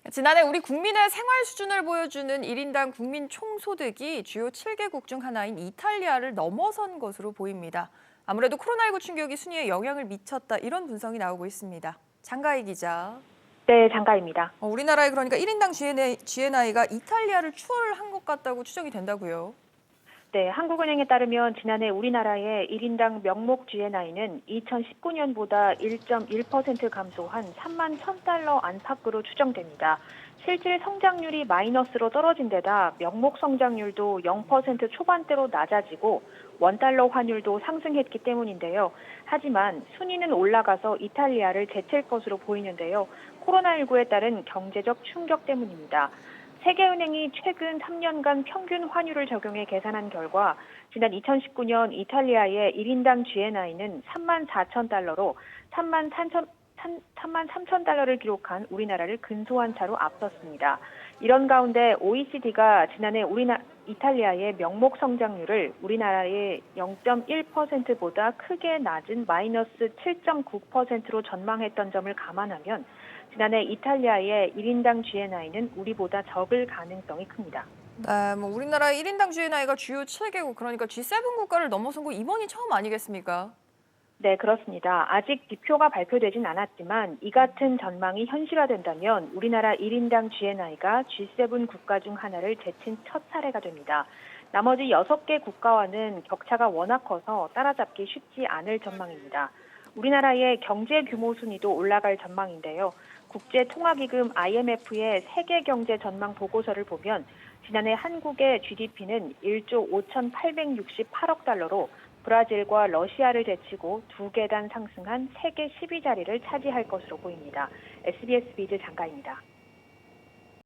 지난해 우리 국민의 생활 수준을 보여주는 1인당 국민 총소득이 주요 7개국 중 하나인 이탈리아를 넘어선 것으로 보입니다. 아무래도 코로나19 충격이 순위에 영향을 미쳤다 이런 분석이 나오고 있습니다. 장가희 기자. 네, 장가입니다. 우리나라의 그러니까 1인당 GNI가 이탈리아를 추월한 것 같다고 추정이 된다고요. 네, 한국은행에 따르면 지난해 우리나라의 1인당 명목 GNI는 2019년보다 1.1% 감소한 3만 1,000달러 안팎으로 추정됩니다. 실질 성장률이 마이너스로 떨어진 데다 명목 성장률도 0% 초반대로 낮아지고 원달러 환율도 상승했기 때문인데요. 하지만 순위는 올라가서 이탈리아를 제칠 것으로 보이는데요. 코로나19에 따른 경제적 충격 때문입니다. 세계은행이 최근 3년간 평균 환율을 적용해 계산한 결과 지난 2019년 이탈리아의 1인당 GNI는 3만 4천 달러로 3만 3천 달러를 기록한 우리나라를 근소한 차로 앞섰습니다. 이런 가운데 OECD가 지난해 이탈리아의 명목 성장률을 우리나라의 0.1%보다 크게 낮은 마이너스 7.9%로 전망했던 점을 감안하면 지난해 이탈리아의 1인당 GNI는 우리보다 적을 가능성이 큽니다. 네, 우리나라의 1인당 GNI가 주요 7개국 그러니까 G7 국가를 넘어선 거 이번이 처음 아니겠습니까? 네, 그렇습니다. 아직 지표가 발표되진 않았지만 이 같은 전망이 현실화된다면 우리나라 1인당 GNI가 G7 국가 중 하나를 제친 첫 사례가 됩니다. 나머지 6개 국가와는 격차가 워낙 커서 따라잡기 쉽지 않을 전망입니다. 우리나라의 경제 규모 순위도 올라갈 전망인데요. 국제통화기금 IMF의 세계 경제 전망 보고서를 보면 지난해 한국의 GDP는 1조 5,868억 달러로 브라질과 러시아를 제치고 2계단 상승한 세계 10위 자리를 차지할 것으로 보입니다. SBS 비즈 장가입니다.